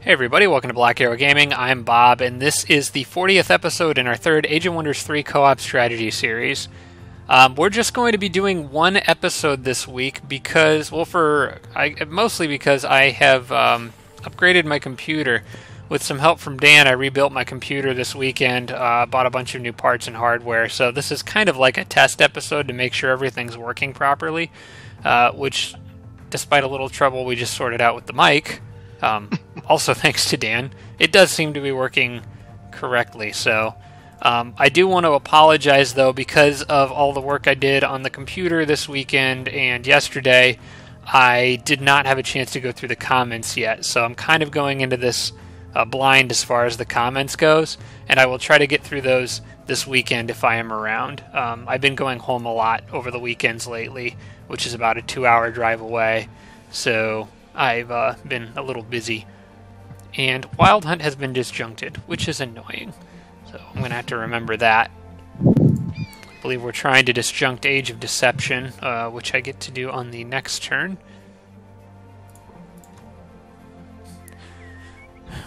Hey everybody, welcome to Black Arrow Gaming. I'm Bob, and this is the 40th episode in our third Age of Wonders 3 co-op strategy series. We're just going to be doing one episode this week because, mostly because I have upgraded my computer. With some help from Dan, I rebuilt my computer this weekend, bought a bunch of new parts and hardware, so this is kind of like a test episode to make sure everything's working properly, which, despite a little trouble, we just sorted out with the mic. Also thanks to Dan, it does seem to be working correctly. So I do want to apologize though, because of all the work I did on the computer this weekend and yesterday, I did not have a chance to go through the comments yet. So I'm kind of going into this blind as far as the comments goes, and I will try to get through those this weekend if I am around. I've been going home a lot over the weekends lately, which is about a 2-hour drive away. So I've been a little busy, and Wild Hunt has been disjuncted, which is annoying, so I'm going to have to remember that. I believe we're trying to disjunct Age of Deception, which I get to do on the next turn.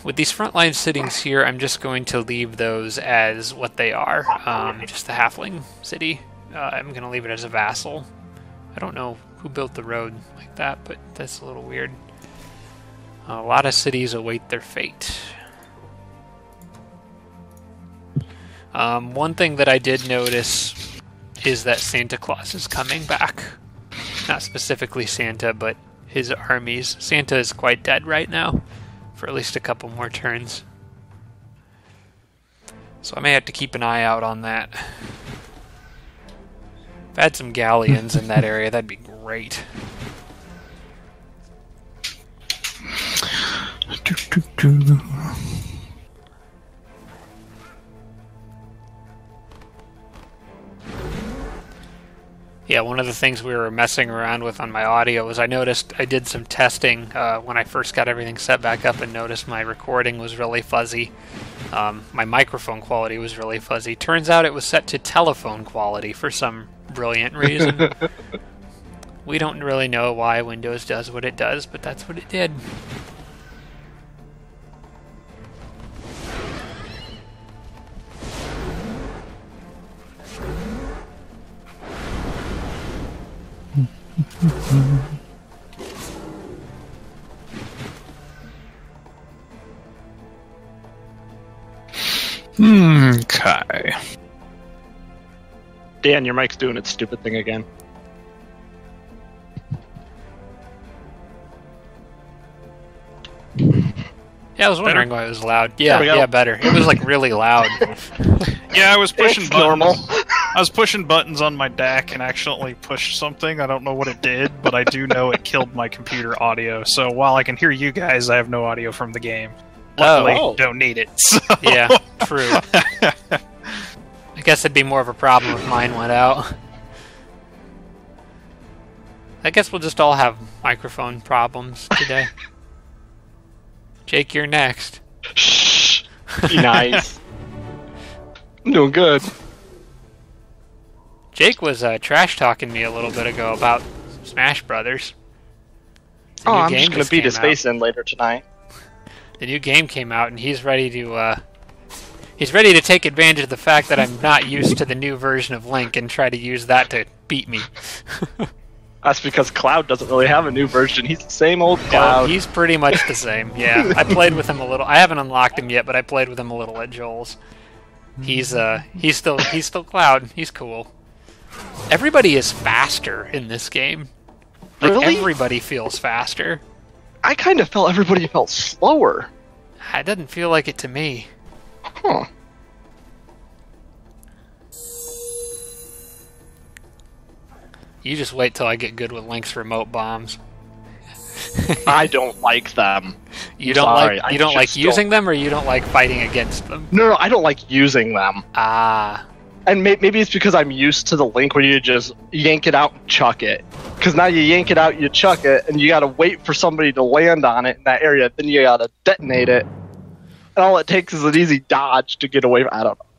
With these frontline sittings here, I'm just going to leave those as what they are, just the halfling city. I'm going to leave it as a vassal. I don't know who built the road like that, but that's a little weird. A lot of cities await their fate. One thing that I did notice is that Santa Claus is coming back. Not specifically Santa, but his armies. Santa is quite dead right now, for at least a couple more turns. So I may have to keep an eye out on that. If I had some galleons in that area, that'd be great. Yeah, one of the things we were messing around with on my audio was I noticed I did some testing when I first got everything set back up and noticed my recording was really fuzzy. My microphone quality was really fuzzy. Turns out it was set to telephone quality for some brilliant reason. We don't really know why Windows does what it does, but that's what it did. Okay. Dan, your mic's doing its stupid thing again. Yeah, I was wondering why it was loud. Yeah, better. It was like really loud. Yeah, I was pushing buttons. Normal. I was pushing buttons on my DAC and accidentally pushed something. I don't know what it did, but I do know it killed my computer audio. So while I can hear you guys, I have no audio from the game. Luckily, don't need it. So. Yeah, true. I guess it'd be more of a problem if mine went out. I guess we'll just all have microphone problems today. Jake, you're next. Shh. Be nice. I'm doing good. Jake was trash-talking me a little bit ago about Smash Brothers. I'm just going to beat his face in later tonight. The new game came out, and he's ready to take advantage of the fact that I'm not used to the new version of Link and try to use that to beat me. That's because Cloud doesn't really have a new version. He's the same old Cloud. He's pretty much the same, yeah. I played with him a little. I haven't unlocked him yet, but I played with him a little at Joel's. He's still Cloud. He's cool. Everybody is faster in this game. Like, really? Everybody feels faster. I kind of felt everybody felt slower. It doesn't feel like it to me. Huh. You just wait till I get good with Link's remote bombs. I don't like them. You don't like using them, or you don't like fighting against them? No, I don't like using them. Ah. And maybe it's because I'm used to the Link where you just yank it out and chuck it. Because now you yank it out, you chuck it, and you gotta wait for somebody to land on it in that area, then you gotta detonate it. And all it takes is an easy dodge to get away from.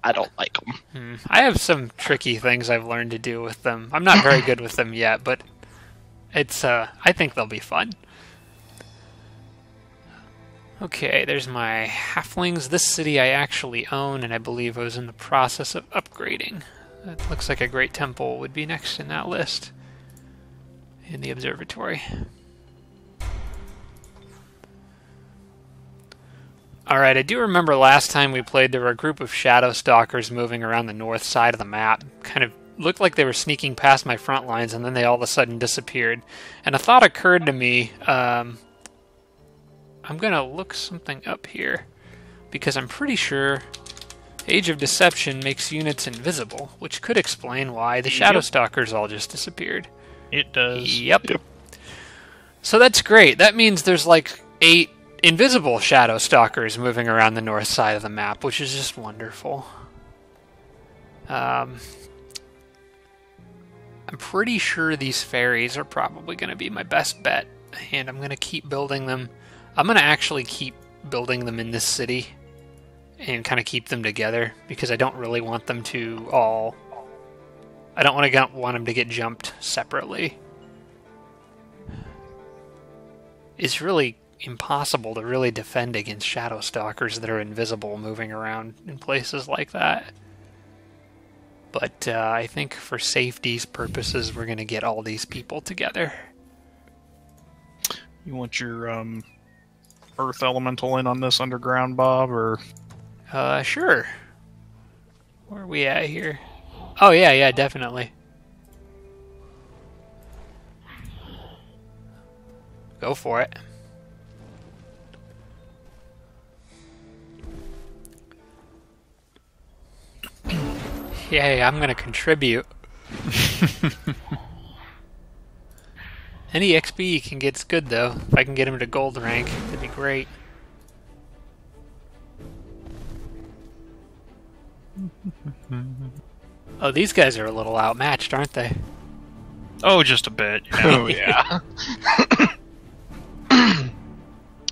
I don't like them. I have some tricky things I've learned to do with them. I'm not very good with them yet, but it's I think they'll be fun. Okay, there's my halflings. This city I actually own, and I believe I was in the process of upgrading. That looks like a great temple would be next in that list. In the observatory. Alright, I do remember last time we played there were a group of shadow stalkers moving around the north side of the map. Kind of looked like they were sneaking past my front lines, and then they all of a sudden disappeared. And a thought occurred to me, I'm gonna look something up here, because I'm pretty sure Age of Deception makes units invisible, which could explain why the shadow stalkers all just disappeared. It does. Yep. So that's great. That means there's like 8 invisible shadow stalkers moving around the north side of the map, which is just wonderful. I'm pretty sure these fairies are probably going to be my best bet, and I'm going to keep building them. I'm going to actually keep building them in this city and kind of keep them together, because I don't really want them to all... I don't want them to get jumped separately. It's really impossible to really defend against shadow stalkers that are invisible moving around in places like that. But I think for safety's purposes, we're going to get all these people together. You want your earth elemental in on this underground, Bob, or? Sure. Where are we at here? Oh, yeah, definitely. Go for it. Yay, I'm gonna contribute. Any XP you can get's good, though. If I can get him to gold rank, that'd be great. Oh, these guys are a little outmatched, aren't they? Oh, just a bit. Yeah. Oh, yeah.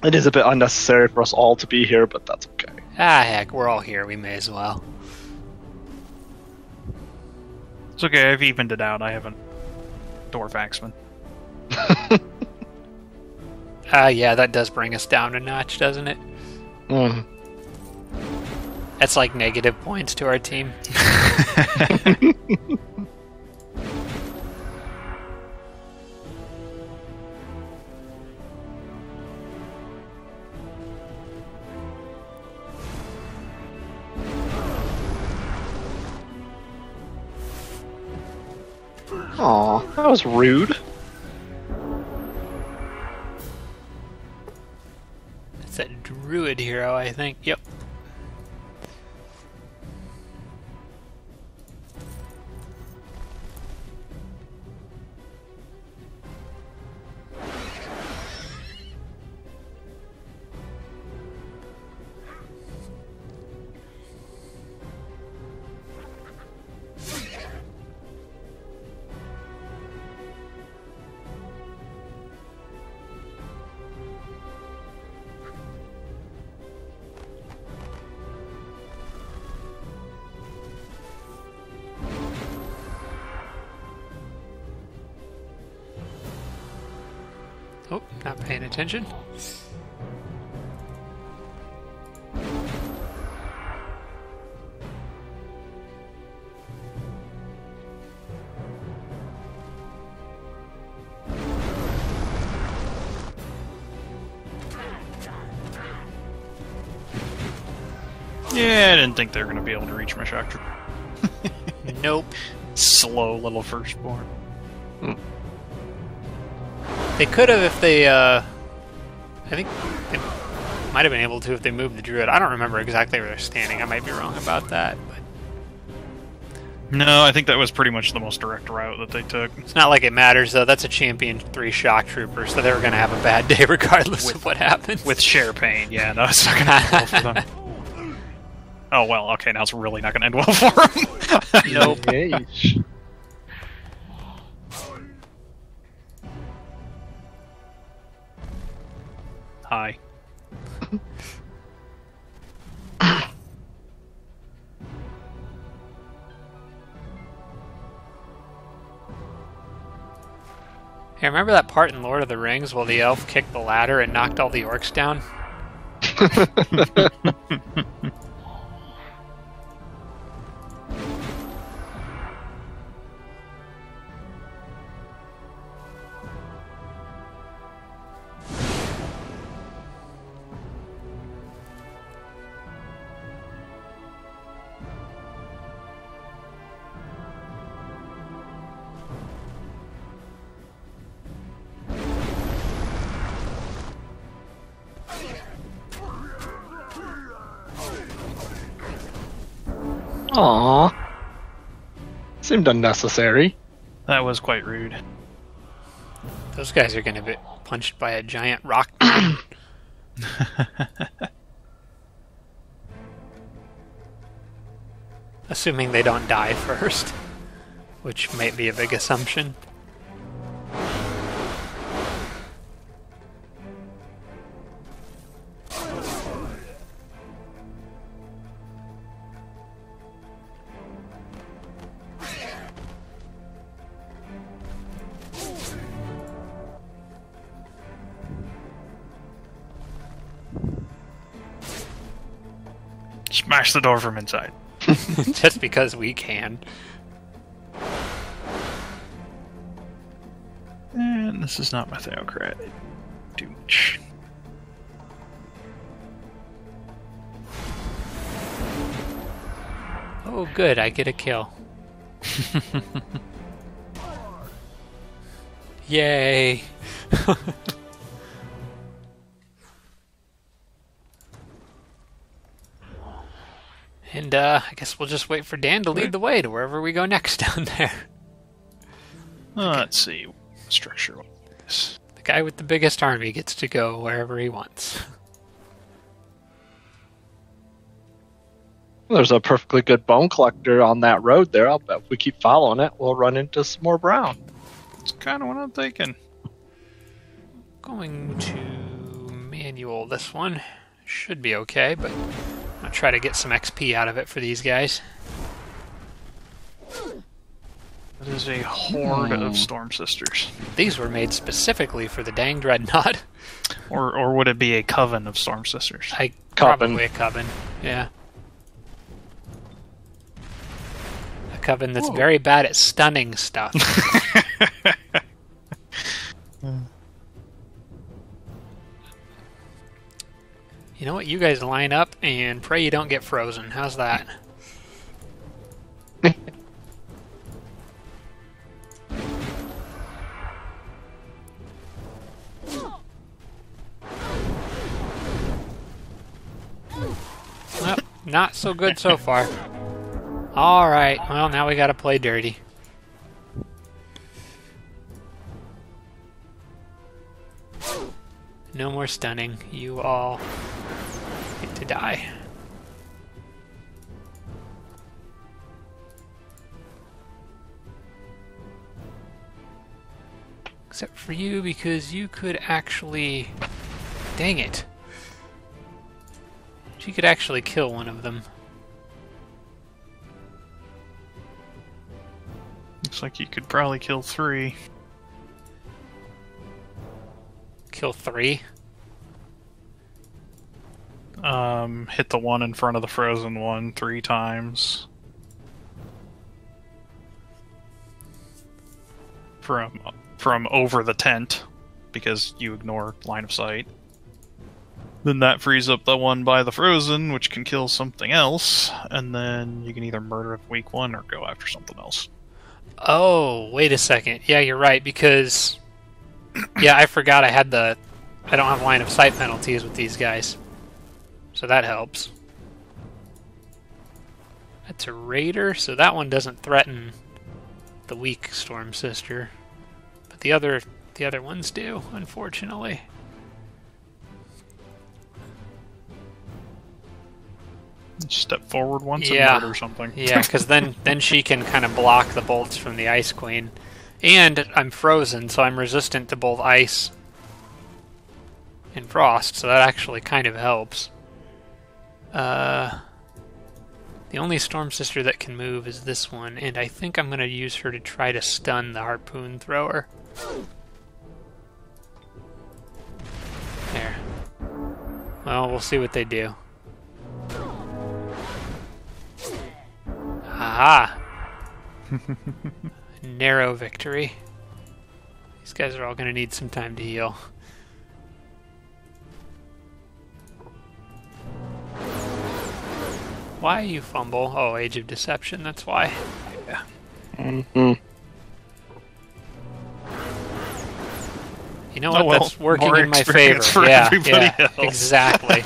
It is a bit unnecessary for us all to be here, but that's okay. Ah, heck, we're all here. We may as well. It's okay, I've evened it out. I have a dwarf axeman. Yeah, that does bring us down a notch, doesn't it? Mm. That's like negative points to our team. Aw, that was rude. It's that druid hero, I think. Yep. Oh, not paying attention. Yeah, I didn't think they were going to be able to reach my shock troop. Nope. Slow little firstborn. They could have if they, I think they might have been able to if they moved the druid. I don't remember exactly where they're standing. I might be wrong about that, but... No, I think that was pretty much the most direct route that they took. It's not like it matters, though. That's a champion 3 shock trooper, so they were going to have a bad day regardless of what happens. With share pain, yeah, no, it's not going to end well for them. Oh, well, okay, now it's really not going to end well for them. Nope. Yeesh. Hi. Hey, remember that part in Lord of the Rings while the elf kicked the ladder and knocked all the orcs down? Aww. Seemed unnecessary. That was quite rude. Those guys are going to get punched by a giant rock man. Assuming they don't die first, which might be a big assumption. Smash the door from inside. Just because we can. And this is not my theocrat. Douche. Oh good, I get a kill. Yay! And I guess we'll just wait for Dan to lead the way to wherever we go next down there. Let's see. Structure. The guy with the biggest army gets to go wherever he wants. There's a perfectly good bone collector on that road there. I'll bet if we keep following it, we'll run into some more brown. That's kind of what I'm thinking. Going to manual this one. Should be okay, but I'll try to get some XP out of it for these guys. It is a horde of Storm Sisters. These were made specifically for the dang Dreadnought. Or would it be a coven of Storm Sisters? Probably a coven, yeah. A coven that's very bad at stunning stuff. You know what? You guys line up and pray you don't get frozen. How's that? Well, not so good so far. Alright, well now we gotta play dirty. No more stunning. You all get to die. Except for you, because you could actually... Dang it. She could actually kill one of them. Looks like you could probably kill 3. Kill 3? Hit the one in front of the frozen one 3 times. From over the tent, because you ignore line of sight. Then that frees up the one by the frozen, which can kill something else, and then you can either murder the weak one or go after something else. Oh, wait a second. Yeah, you're right, because... Yeah, I forgot I don't have line of sight penalties with these guys. So that helps. That's a raider, so that one doesn't threaten the weak Storm Sister. But the other ones do, unfortunately. Step forward once and murder something. Yeah, because then she can kind of block the bolts from the Ice Queen. And I'm frozen, so I'm resistant to both ice and frost, so that actually kind of helps. The only Storm Sister that can move is this one, and I think I'm going to use her to try to stun the harpoon thrower. There. Well, we'll see what they do. Aha! Narrow victory. These guys are all going to need some time to heal. Why you fumble? Oh, Age of Deception, that's why. Yeah. Mm-hmm. You know what? That's working in my favor. For yeah, everybody else. Exactly.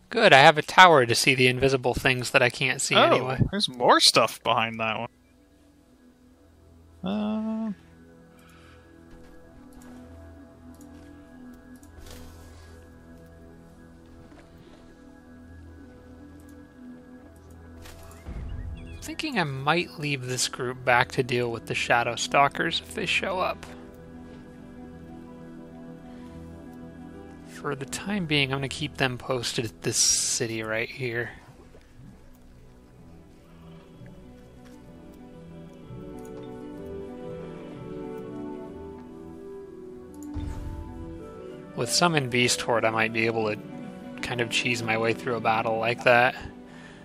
Good, I have a tower to see the invisible things that I can't see anyway. There's more stuff behind that one. I'm thinking I might leave this group back to deal with the Shadow Stalkers if they show up. For the time being, I'm going to keep them posted at this city right here. With Summon Beast Horde, I might be able to kind of cheese my way through a battle like that.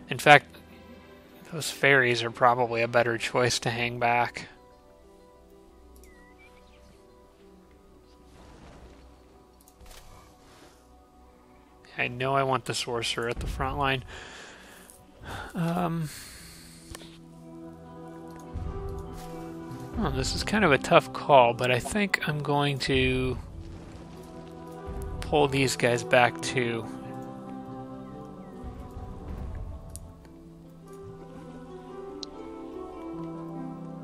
In fact, those fairies are probably a better choice to hang back. I know I want the sorcerer at the front line. Oh, this is kind of a tough call, but I think I'm going to pull these guys back too.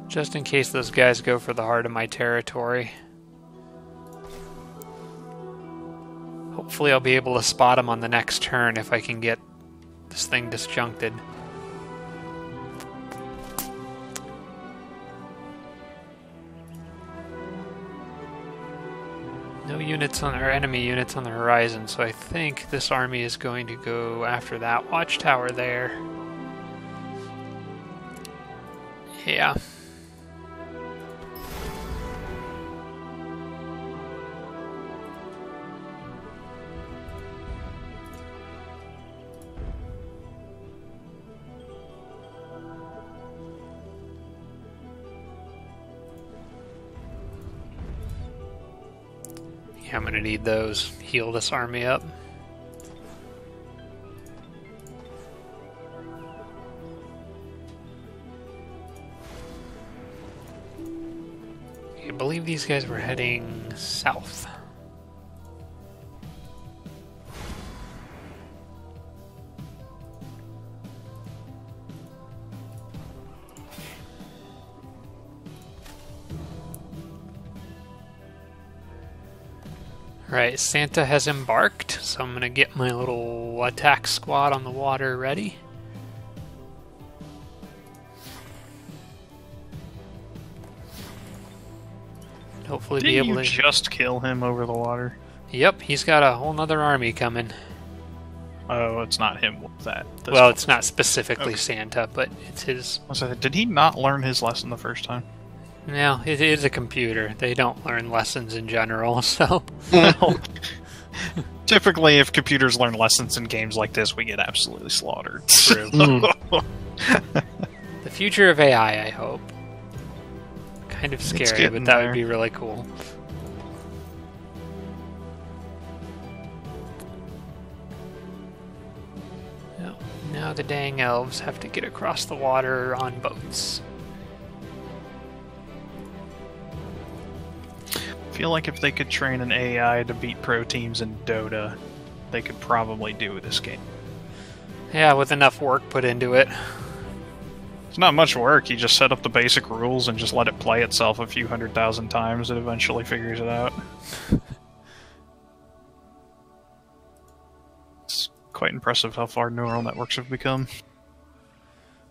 Just in case those guys go for the heart of my territory. Hopefully I'll be able to spot them on the next turn if I can get this thing disjuncted. No units on our enemy units on the horizon, so I think this army is going to go after that watchtower there. Yeah. I'm going to need those. Heal this army up. I believe these guys were heading south. Right, Santa has embarked, so I'm going to get my little attack squad on the water ready. Hopefully be able to... Didn't you just kill him over the water? Yep, he's got a whole nother army coming. Oh, it's not him with that. Well, it's not specifically Santa, but it's his... Did he not learn his lesson the first time? No, it is a computer. They don't learn lessons in general, so... Well, typically, if computers learn lessons in games like this, we get absolutely slaughtered. True. The future of AI, I hope. Kind of scary, but that would be really cool. Now the dang elves have to get across the water on boats. I feel like if they could train an AI to beat pro teams in Dota, they could probably do this game. Yeah, with enough work put into it. It's not much work. You just set up the basic rules and just let it play itself a few 100,000 times. It eventually figures it out. It's quite impressive how far neural networks have become.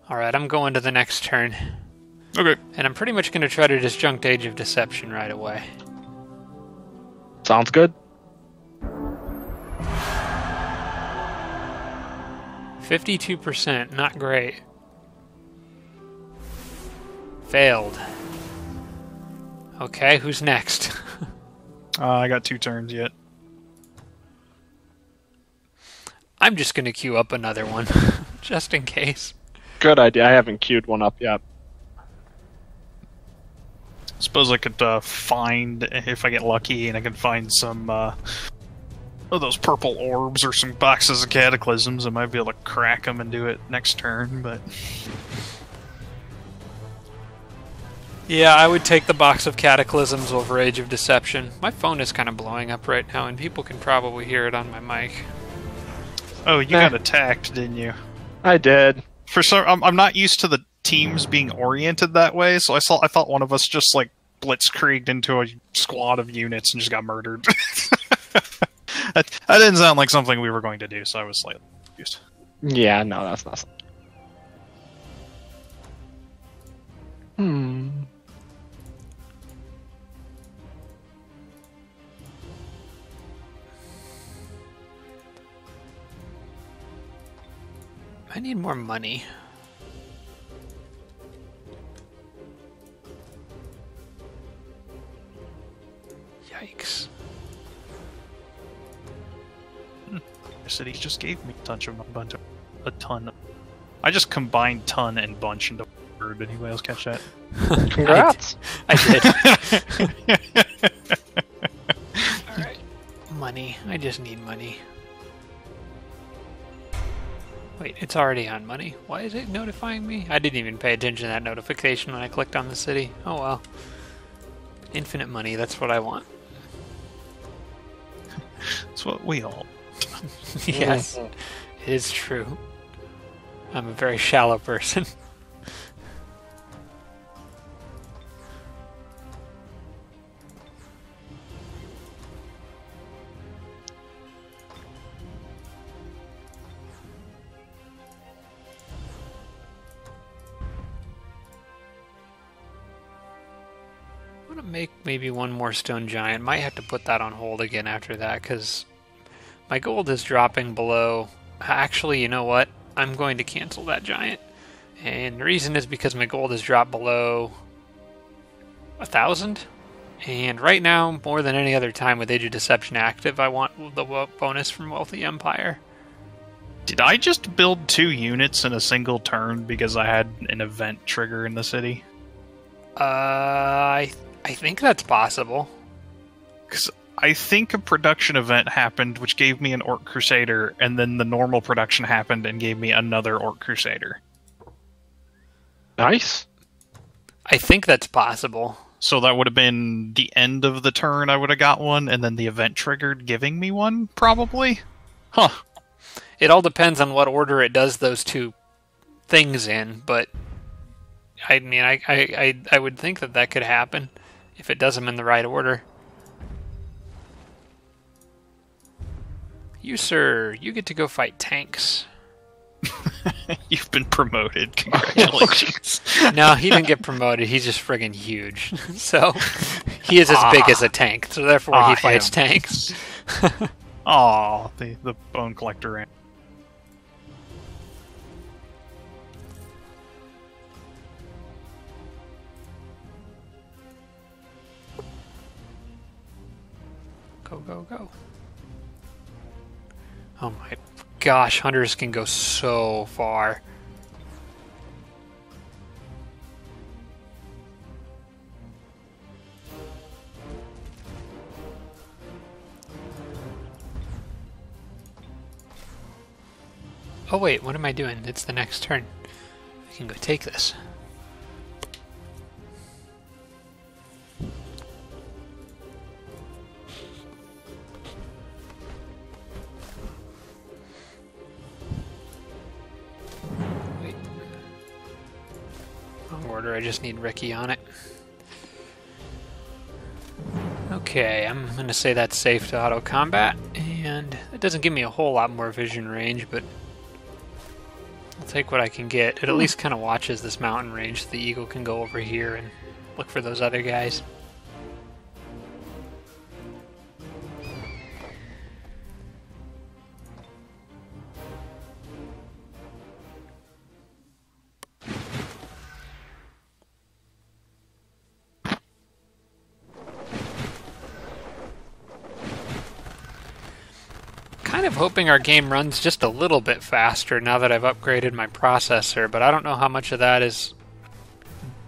Alright, I'm going to the next turn. Okay. And I'm pretty much going to try to disjunct Age of Deception right away. Sounds good. 52%, not great. Failed. Okay, who's next? I got 2 turns yet. I'm just going to queue up another one, just in case. Good idea. I haven't queued one up yet. Suppose I could find, if I get lucky, and I can find some of those purple orbs or some boxes of cataclysms. I might be able to crack them and do it next turn, but... Yeah, I would take the box of cataclysms over Age of Deception. My phone is kind of blowing up right now, and people can probably hear it on my mic. Oh, you got attacked, didn't you? I did. For some, I'm not used to the teams being oriented that way, so I thought one of us just like blitzkrieged into a squad of units and just got murdered. that didn't sound like something we were going to do, so I was slightly confused. Yeah, no, that's not. I need more money. Yikes. The city just gave me a ton. I just combined ton and bunch into word. Did anybody else catch that? Congrats. I did. Alright. Money. I just need money. Wait, it's already on money. Why is it notifying me? I didn't even pay attention to that notification when I clicked on the city. Oh well. Infinite money, that's what I want. That's what we all... Yes, it is true. I'm a very shallow person. I'm gonna make maybe one more stone giant. Might have to put that on hold again after that, because my gold is dropping below... Actually, you know what? I'm going to cancel that giant. And the reason is because my gold has dropped below 1,000. And right now, more than any other time with Age of Deception active, I want the bonus from Wealthy Empire. Did I just build 2 units in a single turn because I had an event trigger in the city? I think that's possible. Because I think a production event happened which gave me an Orc Crusader, and then the normal production happened and gave me another Orc Crusader. Nice. I think that's possible. So that would have been the end of the turn I would have got one, and then the event triggered giving me one, probably? Huh. It all depends on what order it does those 2 things in, but I mean, I would think that could happen if it does them in the right order. You, sir, you get to go fight tanks. You've been promoted. Congratulations. No, he didn't get promoted. He's just friggin' huge. So, he is as big as a tank, so therefore he fights tanks. Aw, the bone collector ran. Go, go, go. Oh my gosh, hunters can go so far. Oh wait, what am I doing? It's the next turn. I can go take this. Wait. Wrong order, I just need Ricky on it. Okay, I'm going to say that's safe to auto combat, and it doesn't give me a whole lot more vision range, but I'll take what I can get. It at least kind of watches this mountain range so the eagle can go over here and look for those other guys. kind of hoping our game runs just a little bit faster now that I've upgraded my processor, but I don't know how much of that is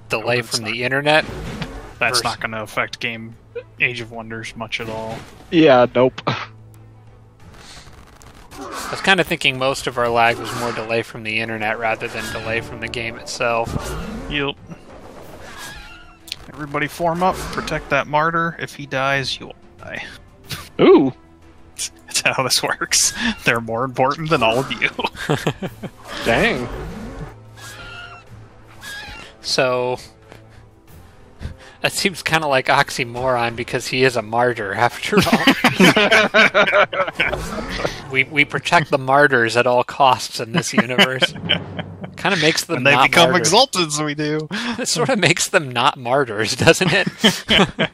delay from the internet. That's not going to affect game Age of Wonders much at all. Yeah, nope. I was kind of thinking most of our lag was more delay from the internet rather than delay from the game itself. Yep. Everybody form up, protect that martyr. If he dies, you will die. Ooh. That's how this works. They're more important than all of you. Dang. So, that seems kind of like oxymoron because he is a martyr after all. we protect the martyrs at all costs in this universe. Kind of makes them and they not become martyrs. exalted, so we do. It sort of makes them not martyrs, doesn't it?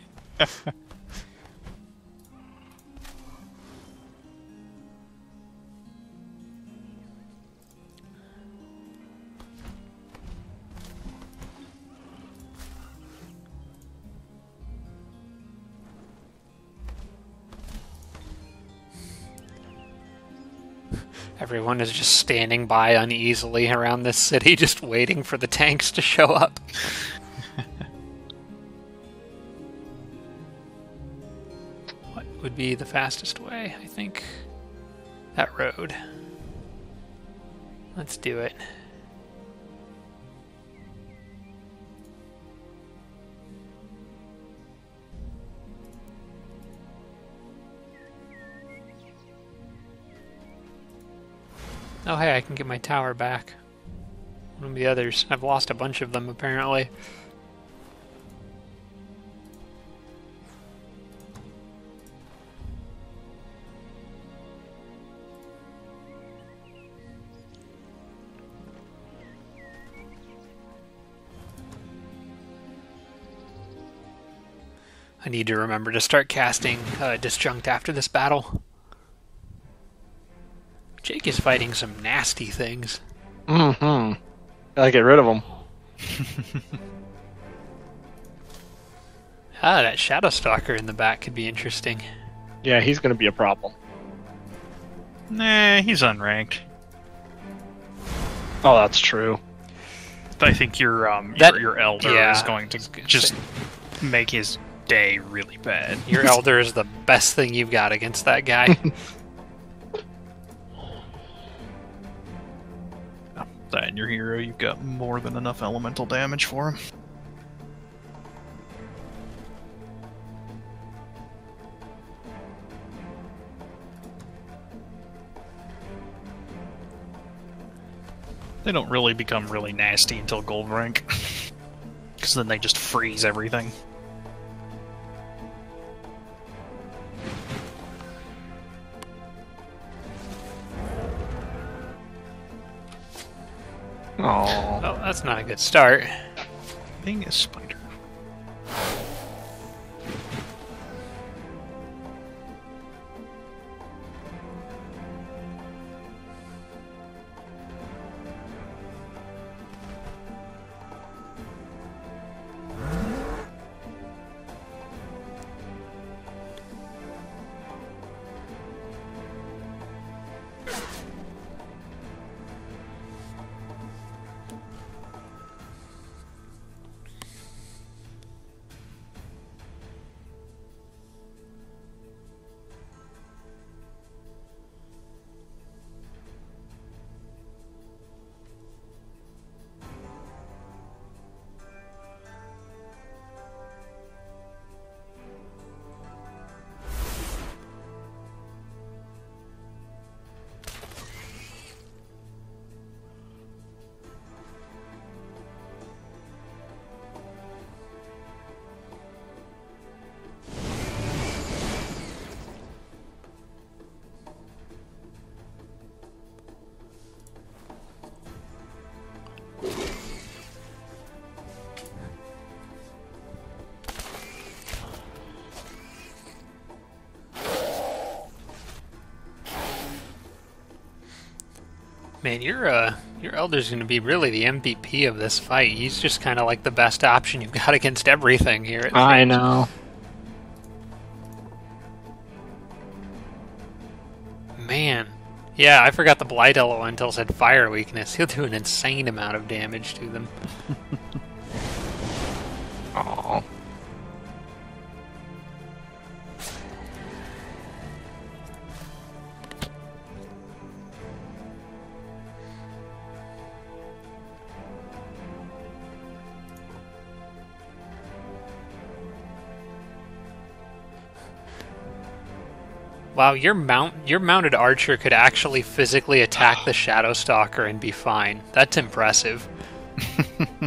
Everyone is just standing by uneasily around this city, just waiting for the tanks to show up. What would be the fastest way? I think that road. Let's do it. Oh hey, I can get my tower back. One of the others. I've lost a bunch of them, apparently. I need to remember to start casting Disjunct after this battle. Jake is fighting some nasty things. Mm-hmm. Gotta get rid of them. That Shadow Stalker in the back could be interesting. Yeah, he's gonna be a problem. Nah, he's unranked. Oh, that's true. I think your elder is going to just make his day really bad. Your elder is the best thing you've got against that guy. That and your hero, you've got more than enough elemental damage for him. They don't really become really nasty until gold rank, because then they just freeze everything. Oh, that's not a good start. Being a spider. Man, your Elder's going to be really the MVP of this fight. He's just kind of like the best option you've got against everything here. I know. man. Yeah, I forgot the Blight Elementals had fire weakness. He'll do an insane amount of damage to them. Aww. Wow, your mounted archer could actually physically attack the Shadow Stalker and be fine. That's impressive.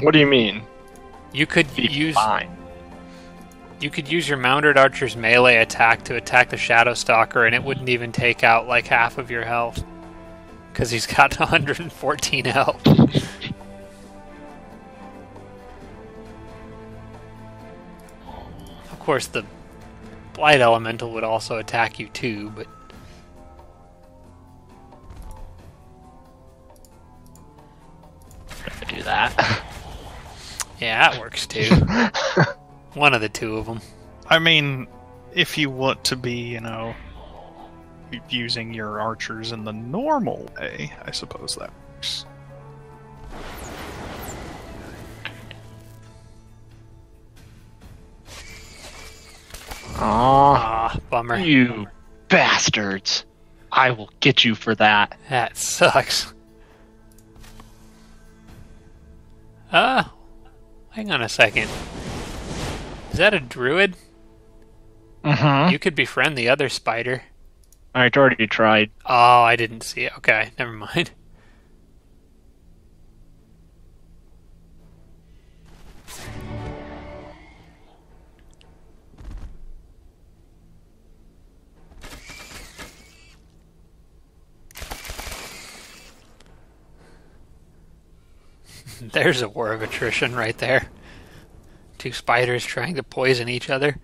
What do you mean? You could use Fine. You could use your mounted archer's melee attack to attack the Shadow Stalker, and it wouldn't even take out like half of your health, because he's got 114 health. Of course, the Blight Elemental would also attack you too, but Do that. yeah, that works too. One of the two of them. I mean, if you want to be, using your archers in the normal way, I suppose that works. Aw, Bummer. you bastards. I will get you for that. That sucks. Hang on a second. Is that a druid? Mm-hmm. You could befriend the other spider. I already tried. Oh, I didn't see it. Okay, never mind. There's a war of attrition right there. Two spiders trying to poison each other.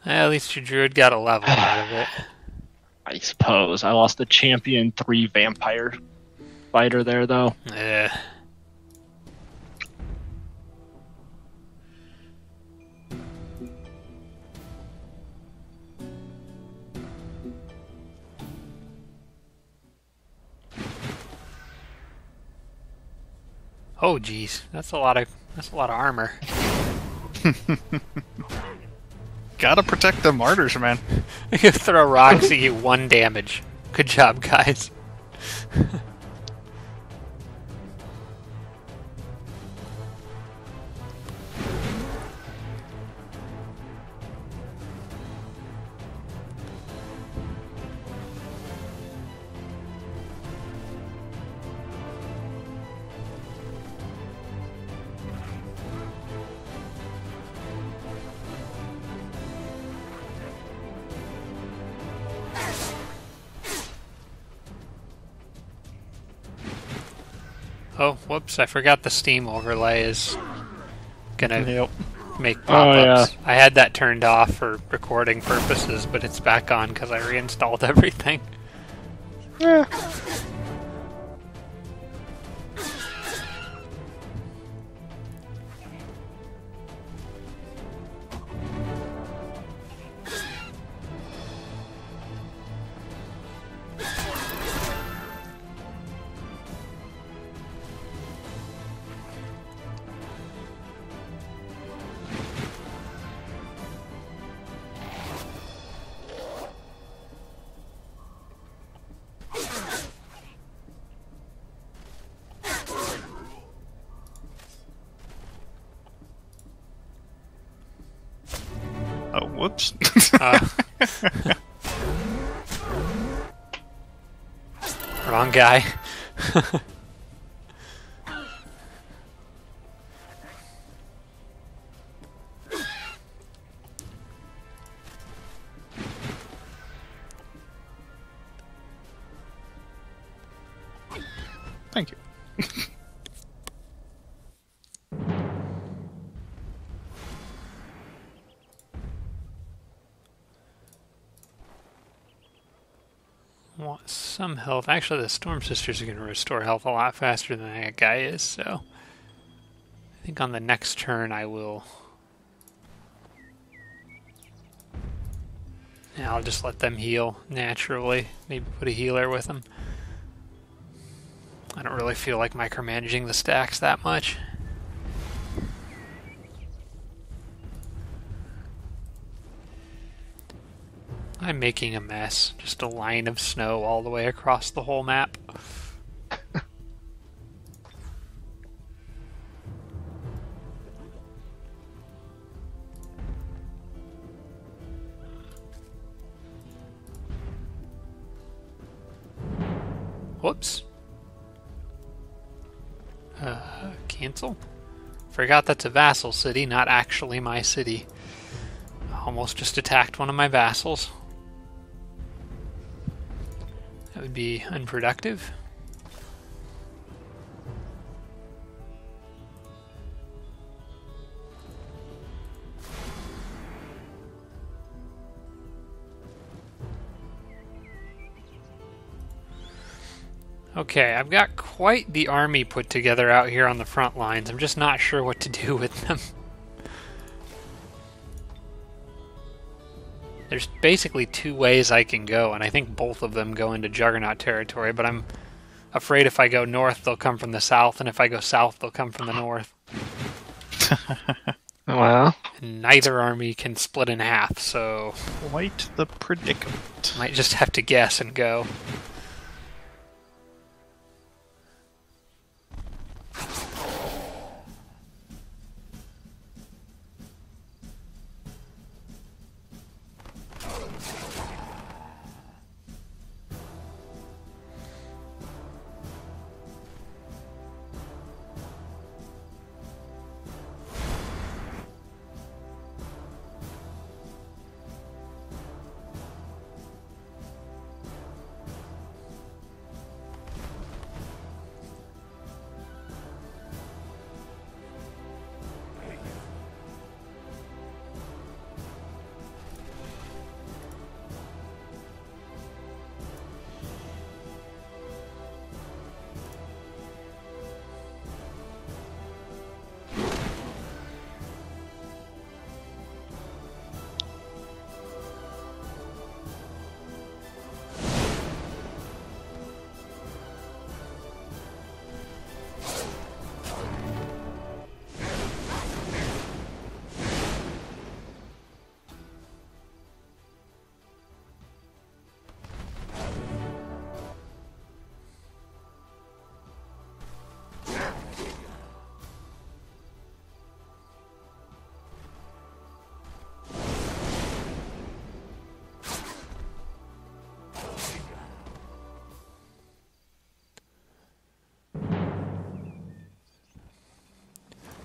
At least your druid got a level out of it. I suppose. I lost the champion 3 vampire fighter there, though. Oh geez, that's a lot of armor. Gotta protect the martyrs, man. You throw rocks at you 1 damage. Good job, guys. Oh, whoops, I forgot the Steam overlay is gonna make pop-ups. I had that turned off for recording purposes, but it's back on because I reinstalled everything. Yeah. Oh, whoops. Wrong guy. Thank you. Want some health. Actually, the Storm Sisters are going to restore health a lot faster than that guy is, so think on the next turn I will... Yeah, I'll just let them heal naturally. Maybe put a healer with them. I don't really feel like micromanaging the stacks that much. I'm making a mess. Just a line of snow all the way across the whole map. Whoops. Cancel? Forgot that's a vassal city, not actually my city. Almost just attacked one of my vassals. That would be unproductive. Okay, I've got quite the army put together out here on the front lines. I'm just not sure what to do with them. There's basically two ways I can go, and I think both of them go into Juggernaut territory, but I'm afraid if I go north, they'll come from the south, and if I go south, they'll come from the north. Well, And neither army can split in half, so... Quite the predicament. Might just have to guess and go.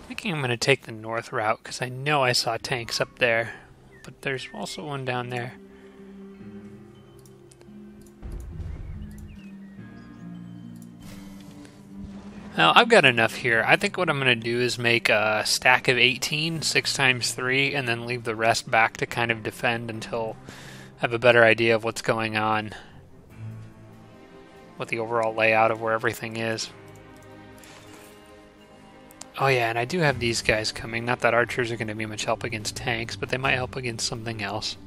I think I'm going to take the north route, because I know I saw tanks up there. But there's also one down there. Well, I've got enough here. I think what I'm going to do is make a stack of 18, 6 times 3, and then leave the rest back to kind of defend until I have a better idea of what's going on. What the overall layout of where everything is. Oh yeah, and I do have these guys coming. Not that archers are going to be much help against tanks, but they might help against something else.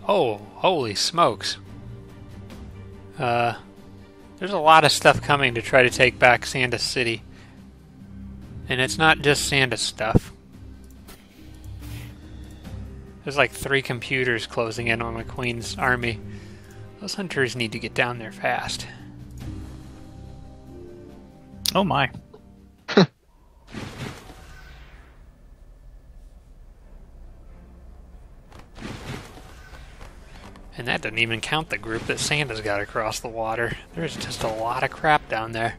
Oh, holy smokes. There's a lot of stuff coming to try to take back Sandus City. And it's not just Sandus stuff. There's like 3 computers closing in on McQueen's army. Those hunters need to get down there fast. Oh my. And that doesn't even count the group that Santa's got across the water. There's just a lot of crap down there.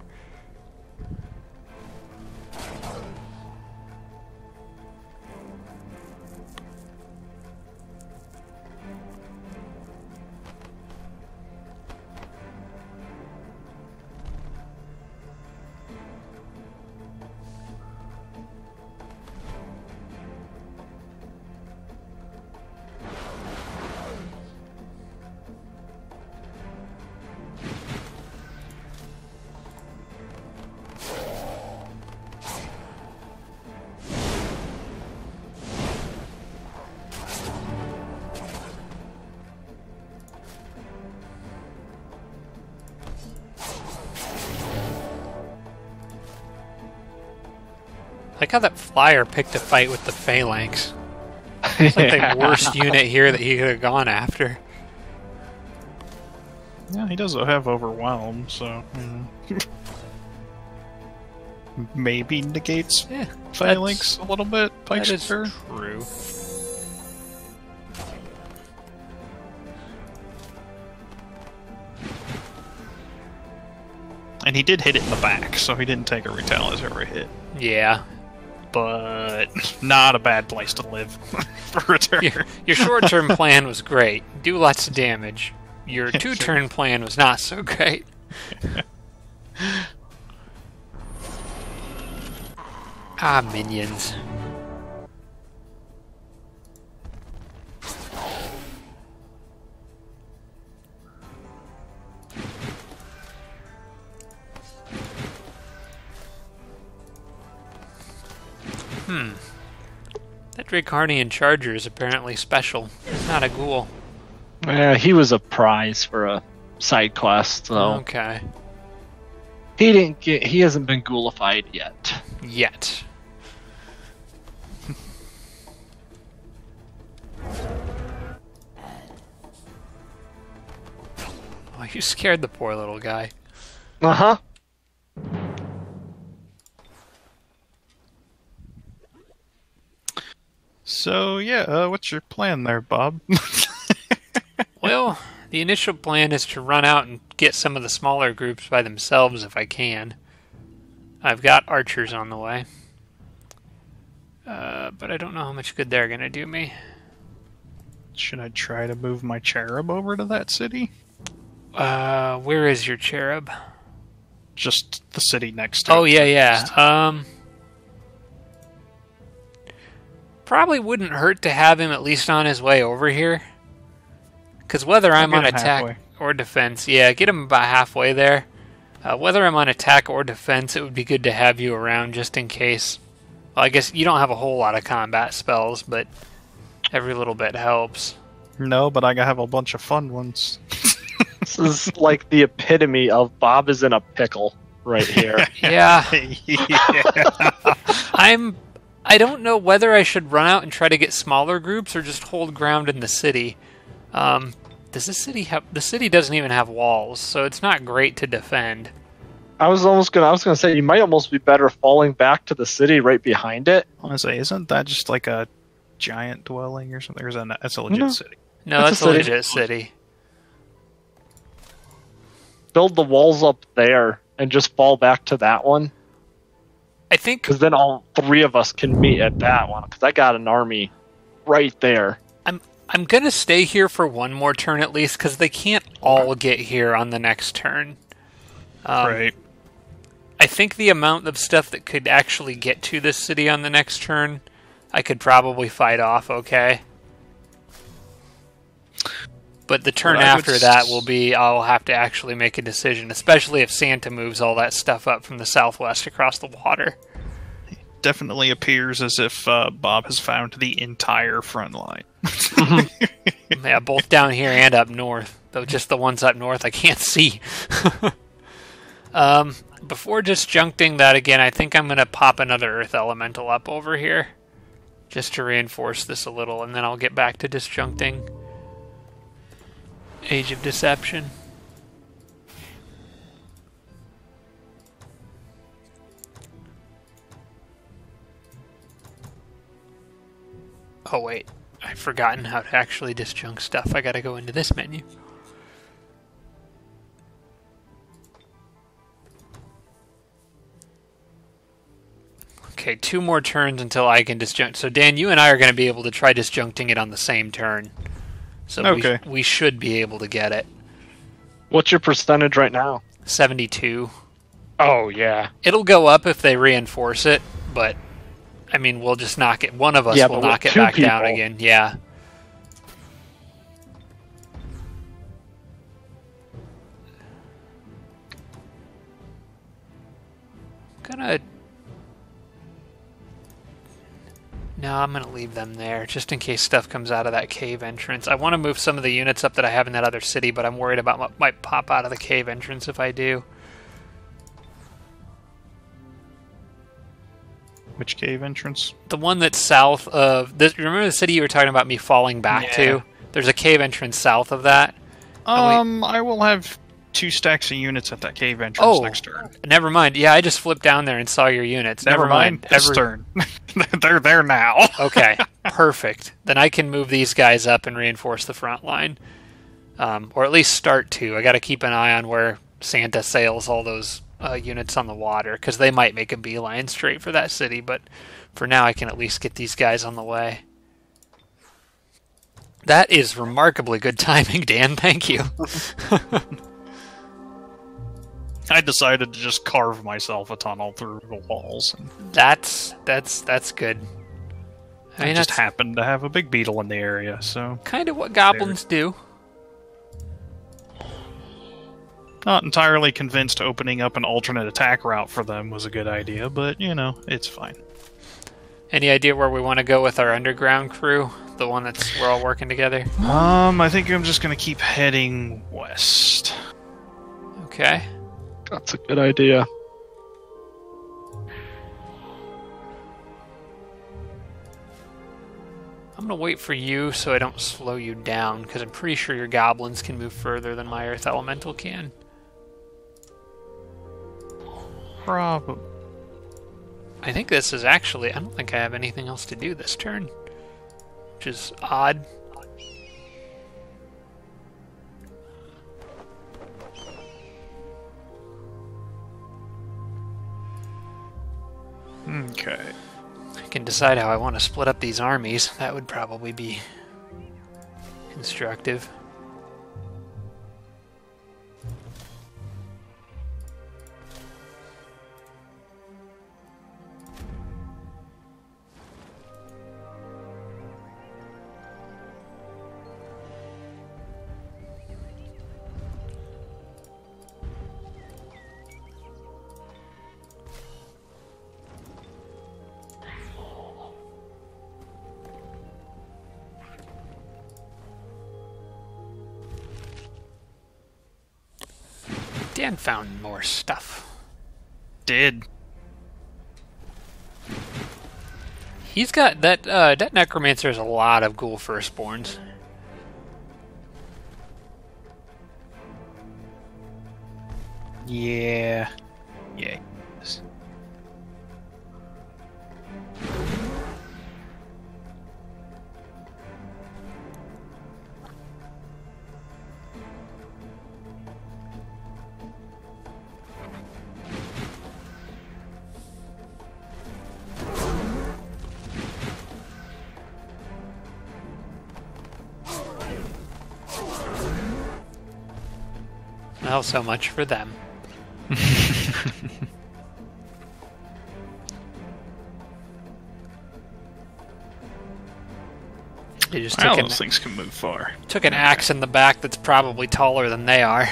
Like how that flyer picked a fight with the phalanx. It's like the worst unit here that he could have gone after. Yeah, he does have overwhelm, so maybe negates phalanx a little bit. That is true. And he did hit it in the back, so he didn't take a retaliatory hit. Yeah. But not a bad place to live for a turn. Your short-term plan was great. Do lots of damage. Your two-turn plan was not so great. Minions. That Dracarnian Charger is apparently special. He's not a ghoul. Yeah, he was a prize for a side quest, so okay. He hasn't been ghoulified yet. Yet. Oh, you scared the poor little guy. Uh-huh. So, yeah, what's your plan there, Bob? Well, the initial plan is to run out and get some of the smaller groups by themselves if I can. I've got archers on the way. But I don't know how much good they're going to do me. Should I try to move my cherub over to that city? Where is your cherub? Just the city next to it. Oh, yeah. Probably wouldn't hurt to have him at least on his way over here. Because whether I'm on attack or defense, yeah, get him about halfway there. Whether I'm on attack or defense, it would be good to have you around just in case. Well, I guess you don't have a whole lot of combat spells, but every little bit helps. No, but I have a bunch of fun ones. This is like the epitome of Bob is in a pickle right here. Yeah. I don't know whether I should run out and try to get smaller groups or just hold ground in the city. Does the city have... The city doesn't even have walls, so it's not great to defend. I was gonna say you might almost be better falling back to the city right behind it. I want to say, isn't that just like a giant dwelling or something? Or is that's a legit city? No, that's a legit city. Build the walls up there and just fall back to that one. I think... Because then all three of us can meet at that one, because I got an army right there. I'm going to stay here for one more turn at least, because they can't all get here on the next turn. Right. I think the amount of stuff that could actually get to this city on the next turn, I could probably fight off okay. But the turn after that will be, I'll have to actually make a decision, especially if Santa moves all that stuff up from the southwest across the water. Definitely appears as if Bob has found the entire front line. Yeah, both down here and up north. Though just the ones up north I can't see. Before disjuncting that again, I think I'm going to pop another Earth Elemental up over here. Just to reinforce this a little, and then I'll get back to disjuncting Age of Deception. Oh wait, I've forgotten how to actually disjunct stuff. I gotta go into this menu. Okay, 2 more turns until I can disjunct. So Dan, you and I are going to be able to try disjuncting it on the same turn. So okay. we should be able to get it. What's your percentage right now? 72. Oh, yeah. It'll go up if they reinforce it, but... I mean, we'll just knock it. One of us will knock it back down again. Yeah. No, I'm gonna leave them there, just in case stuff comes out of that cave entrance. I want to move some of the units up that I have in that other city, but I'm worried about what might pop out of the cave entrance if I do. Which cave entrance? The one that's south of... remember the city you were talking about me falling back to? There's a cave entrance south of that. I will have 2 stacks of units at that cave entrance next turn. Never mind. Yeah, I just flipped down there and saw your units. Never mind. This turn. They're there now. Okay, perfect. Then I can move these guys up and reinforce the front line. Or at least start to. I got to keep an eye on where Santa sails all those units on the water, because they might make a beeline straight for that city, but for now I can at least get these guys on the way. That is remarkably good timing, Dan. Thank you. I decided to just carve myself a tunnel through the walls. That's good. I just happened to have a big beetle in the area, so... Kind of what goblins do. Not entirely convinced opening up an alternate attack route for them was a good idea, but, you know, it's fine. Any idea where we want to go with our underground crew? The one that's we're all working together? I think I'm just going to keep heading west. Okay. That's a good idea. I'm going to wait for you so I don't slow you down, because I'm pretty sure your goblins can move further than my earth elemental can. Probably. I think this is actually... I don't think I have anything else to do this turn, which is odd. Okay. I can decide how I want to split up these armies. That would probably be constructive. Dan found more stuff. Did. He's got that. That necromancer has a lot of ghoul firstborns. Yeah. Yeah. Yes. Well, so much for them. They just Well, those things can move far. Took an axe in the back that's probably taller than they are.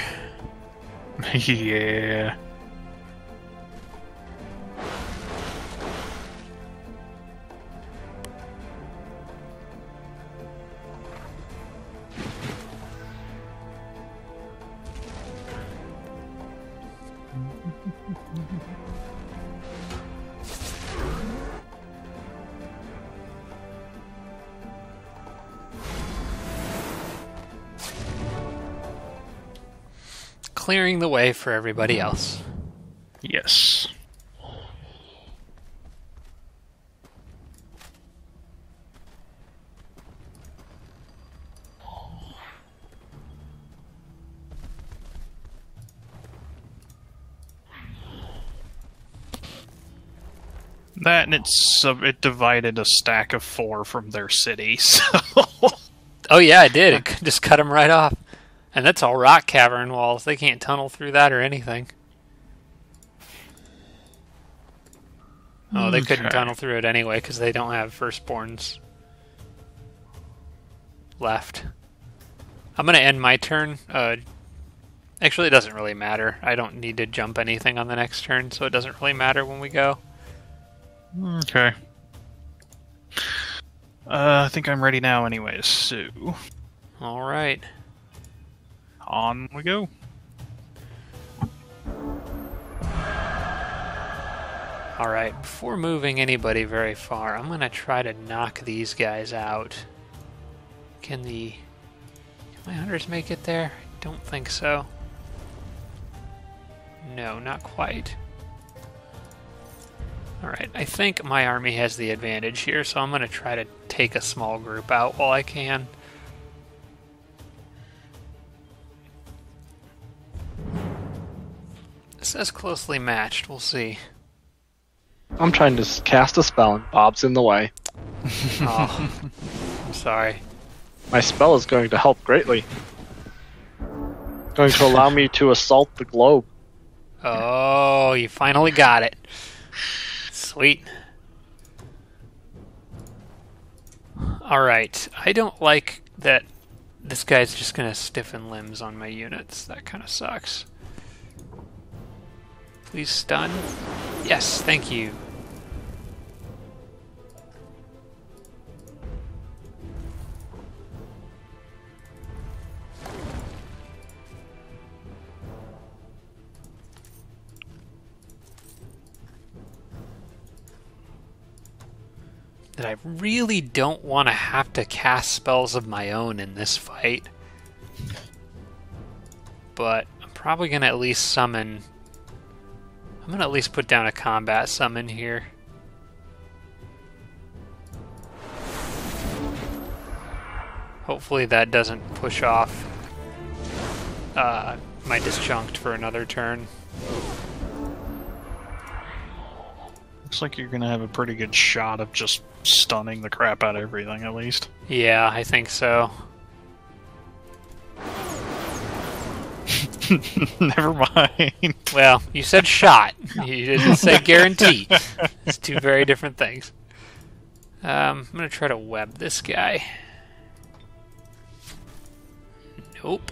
Yeah. Clearing the way for everybody else. Yes. That and it divided a stack of 4 from their city, so... Oh yeah, it did. It just cut them right off. And that's all rock cavern walls. They can't tunnel through that or anything. Oh, they couldn't tunnel through it anyway because they don't have firstborns left. I'm going to end my turn. Actually, it doesn't really matter. I don't need to jump anything on the next turn, so it doesn't really matter when we go. Okay. I think I'm ready now anyways, so... Alright. On we go. Alright, before moving anybody very far, I'm gonna try to knock these guys out. Can my hunters make it there? I don't think so. No, not quite. Alright, I think my army has the advantage here, so I'm gonna try to take a small group out while I can. It says closely matched, we'll see. I'm trying to cast a spell and Bob's in the way. Oh, I'm sorry. My spell is going to help greatly. Going to allow me to assault the globe. Oh, you finally got it. Sweet. Alright, I don't like that this guy's just gonna stiffen limbs on my units. That kind of sucks. Please stun. Yes, thank you. That I really don't want to have to cast spells of my own in this fight. But I'm probably going to at least summon... I'm going to at least put down a combat summon here. Hopefully that doesn't push off my disjunct for another turn. Looks like you're gonna have a pretty good shot of just stunning the crap out of everything, at least. Yeah, I think so. Never mind. Well, you said shot. You didn't say guarantee. It's two very different things. I'm going to try to web this guy. Nope.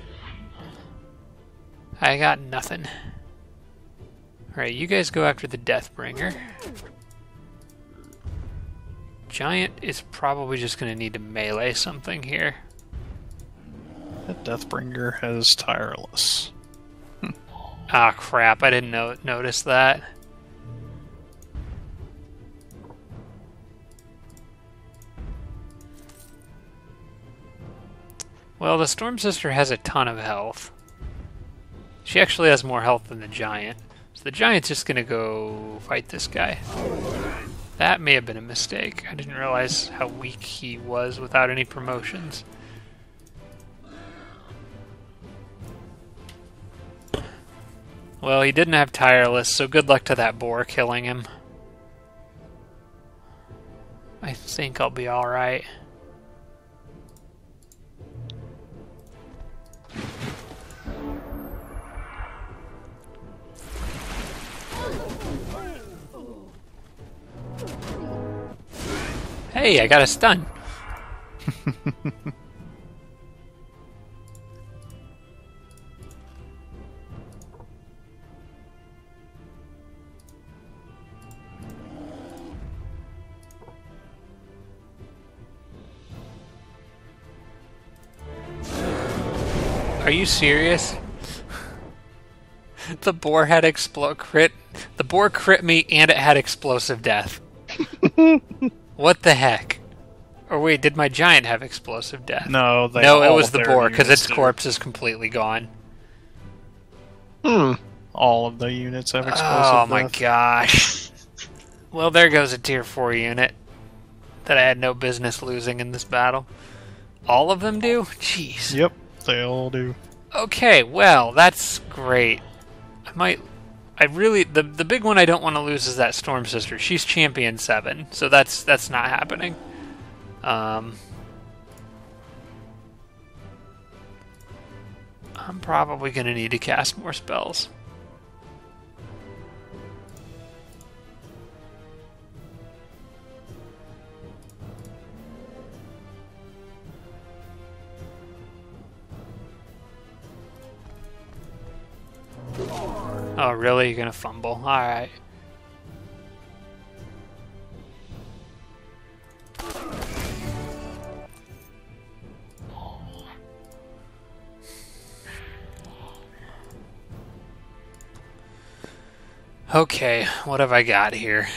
I got nothing. Alright, you guys go after the Deathbringer. Giant is probably just going to need to melee something here. That Deathbringer has tireless. Ah, crap, I didn't notice that. Well, the Storm Sister has a ton of health. She actually has more health than the Giant. So the Giant's just gonna go fight this guy. That may have been a mistake. I didn't realize how weak he was without any promotions. Well, he didn't have tireless, so good luck to that boar killing him. I think I'll be alright. Hey, I got a stun. Are you serious? The boar had crit. The boar crit me and it had explosive death. What the heck? Or wait, did my giant have explosive death? No, it was the boar because its corpse is completely gone. All of the units have explosive death. Oh my gosh. Well, there goes a tier 4 unit that I had no business losing in this battle. All of them do? Jeez. Yep, they all do. Okay, well, that's great. The big one I don't want to lose is that Storm Sister. She's champion 7, so that's not happening. I'm probably going to need to cast more spells. Oh, really? You're gonna fumble? Alright. Okay, what have I got here?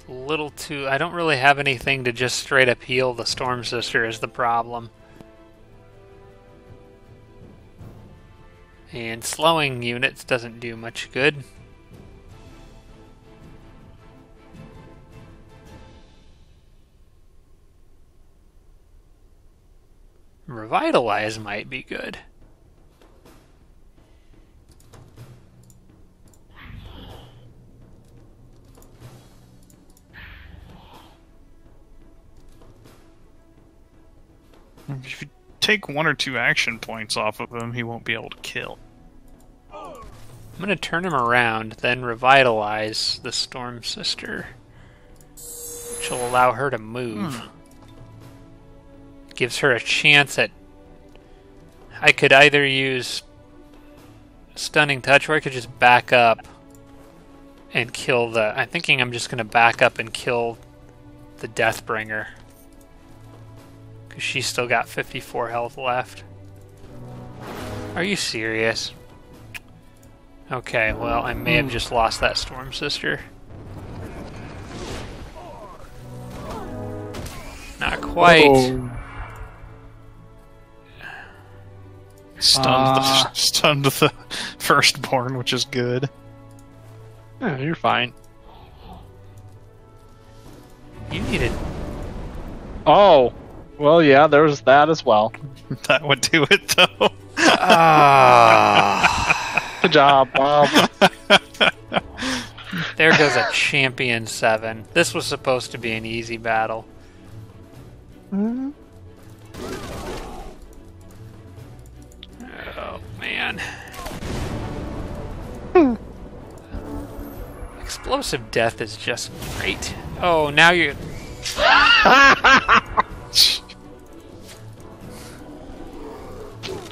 A little too... I don't really have anything to just straight up heal the Storm Sister is the problem. And slowing units doesn't do much good. Revitalize might be good. If you take 1 or 2 action points off of him, he won't be able to kill. I'm going to turn him around, then revitalize the Storm Sister, which will allow her to move. Gives her a chance at... I could either use Stunning Touch, or I could just back up and kill the... I'm thinking I'm just going to back up and kill the Deathbringer, because she's still got 54 health left. Are you serious? Okay, well, I may have just lost that Storm Sister. Not quite. Oh. Stunned the firstborn, which is good. Yeah, you're fine. You needed... Oh, well, yeah, there's that as well. That would do it, though. Good job, Bob. There goes a champion 7. This was supposed to be an easy battle. Oh, man. Explosive Death is just great. Oh, now you're...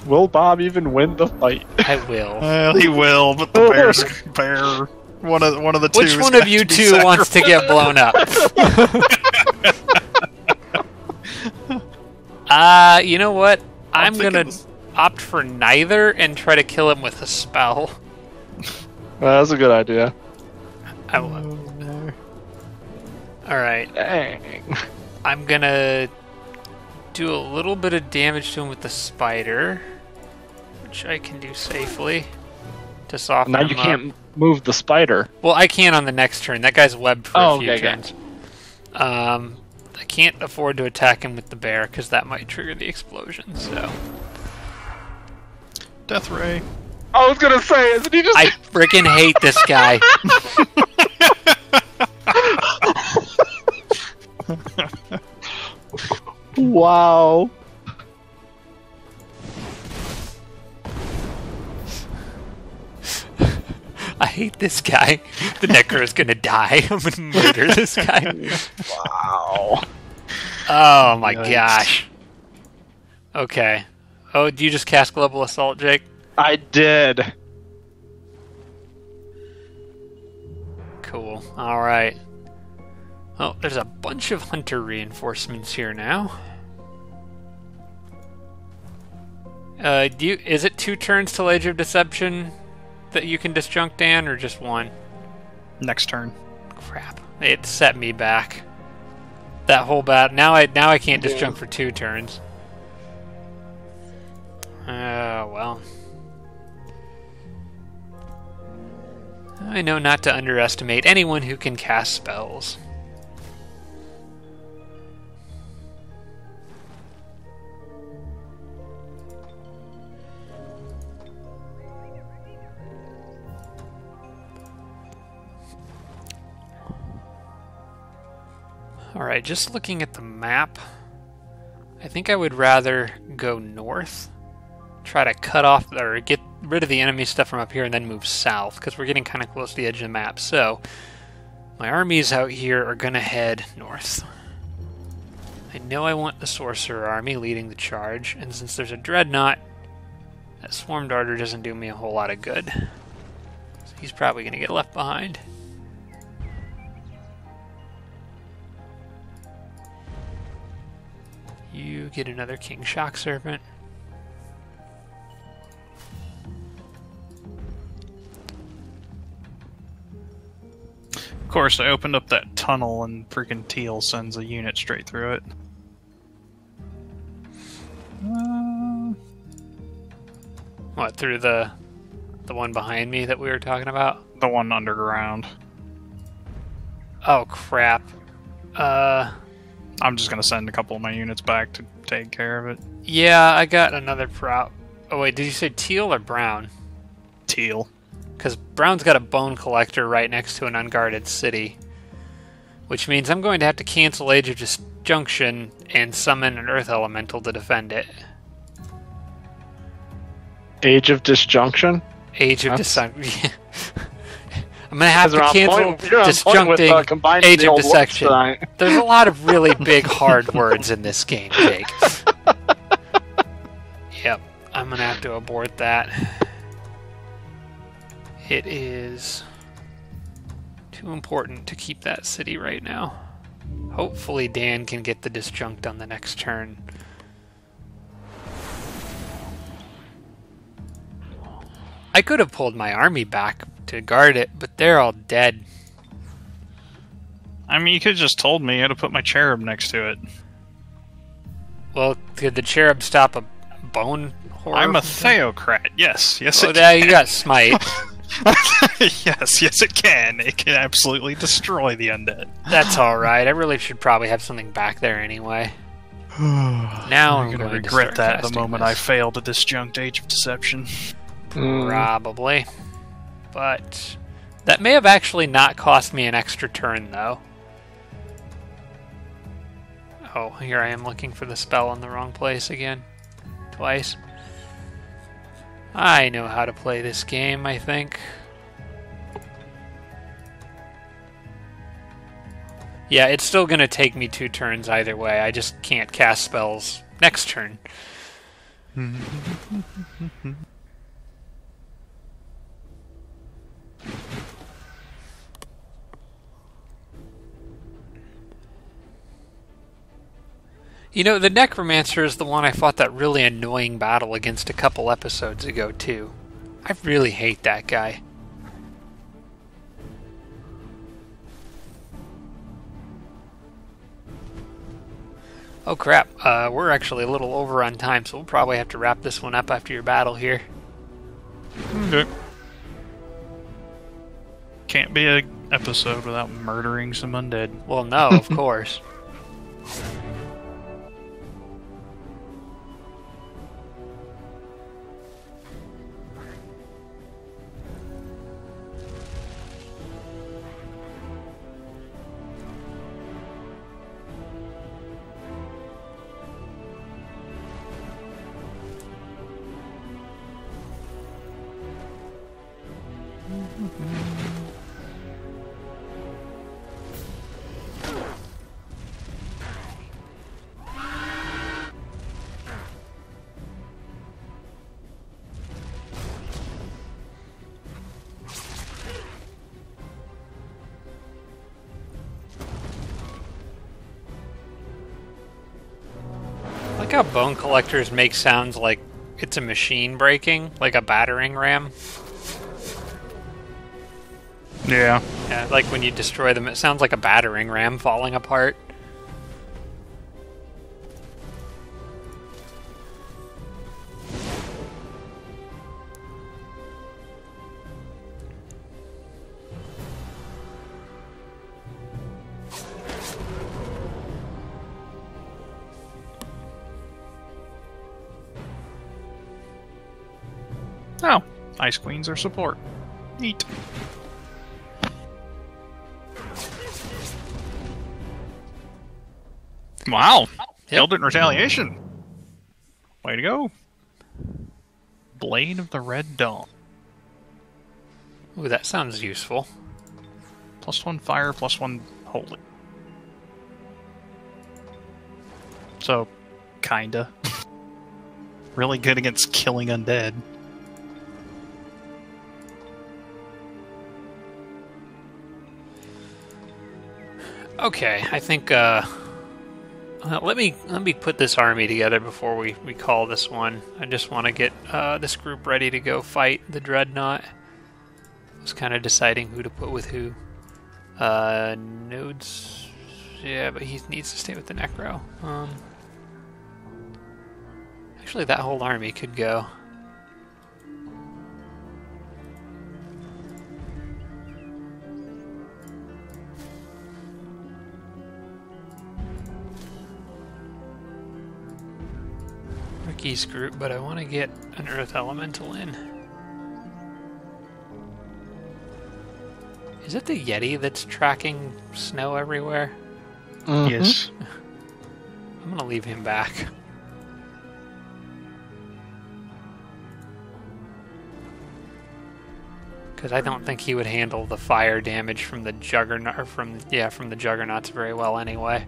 Will Bob even win the fight? I will. Well, he will, but the bear... One of the two. Which one of you two wants to get blown up? You know what? I'm gonna opt for neither and try to kill him with a spell. That's a good idea. Alright. Dang. I'm gonna do a little bit of damage to him with the spider, which I can do safely to soften Now him you up. can't move the spider. Well, I can on the next turn. That guy's webbed for a few turns. I can't afford to attack him with the bear because that might trigger the explosion. So Death Ray. I was gonna say, isn't he just? I freaking hate this guy. Wow. I hate this guy. The Necro is gonna die. I'm gonna murder this guy. Wow. Oh my gosh. Okay. Oh, do you just cast Global Assault, Jake? I did. Cool. Alright. Oh, there's a bunch of hunter reinforcements here now. Is it 2 turns till Age of Deception that you can disjunct Dan, or just 1? Next turn. Crap. It set me back. That whole battle. Now I can't disjunct for 2 turns. Well. I know not to underestimate anyone who can cast spells. Alright, just looking at the map, I think I would rather go north, try to cut off or get rid of the enemy stuff from up here, and then move south, because we're getting kind of close to the edge of the map. So, my armies out here are going to head north. I know I want the Sorcerer army leading the charge, and since there's a Dreadnought, that Swarm Darter doesn't do me a whole lot of good. So he's probably going to get left behind. You get another King Shock Serpent. course, I opened up that tunnel and freaking Teal sends a unit straight through it. What, through the one behind me that we were talking about? The one underground. Oh, crap. I'm just gonna send a couple of my units back to take care of it. Yeah, I got another prop. Oh, wait, did you say teal or brown? Teal. Because brown's got a bone collector right next to an unguarded city. Which means I'm going to have to cancel Age of Disjunction and summon an Earth Elemental to defend it. Age of Disjunction? Age of Disjunction. I'm going to have to cancel Disjuncting Age of Dissection. There's a lot of really big, hard words in this game, Jake. Yep, I'm going to have to abort that. It is too important to keep that city right now. Hopefully Dan can get the disjunct on the next turn. I could have pulled my army back to guard it, but they're all dead. I mean, you could have just told me. I had to put my cherub next to it. Well, could the cherub stop a bone horror? I'm a theocrat. Yes, it can. There you got smite. yes, it can. It can absolutely destroy the undead. That's alright. I really should probably have something back there anyway. Now I'm going to regret that the moment I fail to disjunct Age of Deception. Probably. But that may have actually not cost me an extra turn, though. Oh, here I am looking for the spell in the wrong place again. Twice. I know how to play this game, I think. Yeah, it's still going to take me 2 turns either way. I just can't cast spells next turn. You know, the necromancer is the one I fought that really annoying battle against a couple episodes ago, too. I really hate that guy. Oh crap, we're actually a little over on time, so we'll probably have to wrap this one up after your battle here. Okay. Can't be an episode without murdering some undead. Well, no, of course. I like how bone collectors make sounds like it's a machine breaking, like a battering ram. Yeah. Yeah, like when you destroy them, it sounds like a battering ram falling apart. Oh, Ice Queens are support. Neat. Wow. Held it in retaliation. Way to go. Blade of the Red Dawn. Ooh, that sounds useful. +1 fire, +1 holy. So, kinda. Really good against killing undead. Okay, I think, let me put this army together before we call this one. I just want to get this group ready to go fight the Dreadnought. I was kind of deciding who to put with who. Nodes... Yeah, but he needs to stay with the Necro. Actually, that whole army could go. Ricky's group, but I want to get an Earth Elemental in. Is it the Yeti that's tracking snow everywhere? Mhm. Yes. I'm gonna leave him back. Because I don't think he would handle the fire damage from the Juggernaut, or from the Juggernauts very well anyway.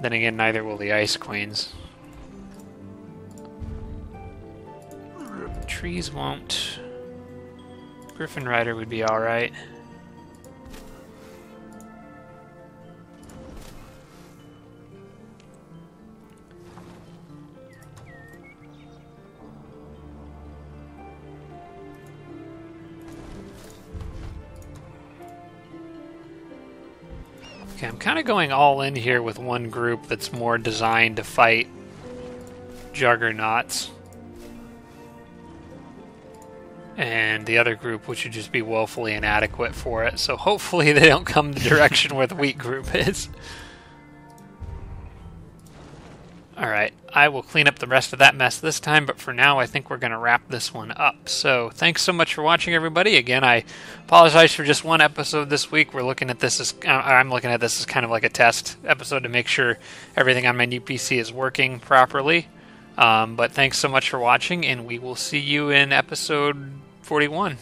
Then again, neither will the Ice Queens. Trees won't. Griffin Rider would be alright. Okay, I'm kind of going all in here with one group that's more designed to fight Juggernauts. And the other group, which would just be woefully inadequate for it. So hopefully they don't come the direction where the weak group is. Alright, I will clean up the rest of that mess this time, but for now I think we're going to wrap this one up. So thanks so much for watching, everybody. Again, I apologize for just one episode this week. We're looking at this as, I'm looking at this as kind of like a test episode to make sure everything on my new PC is working properly. But thanks so much for watching, and we will see you in episode 41.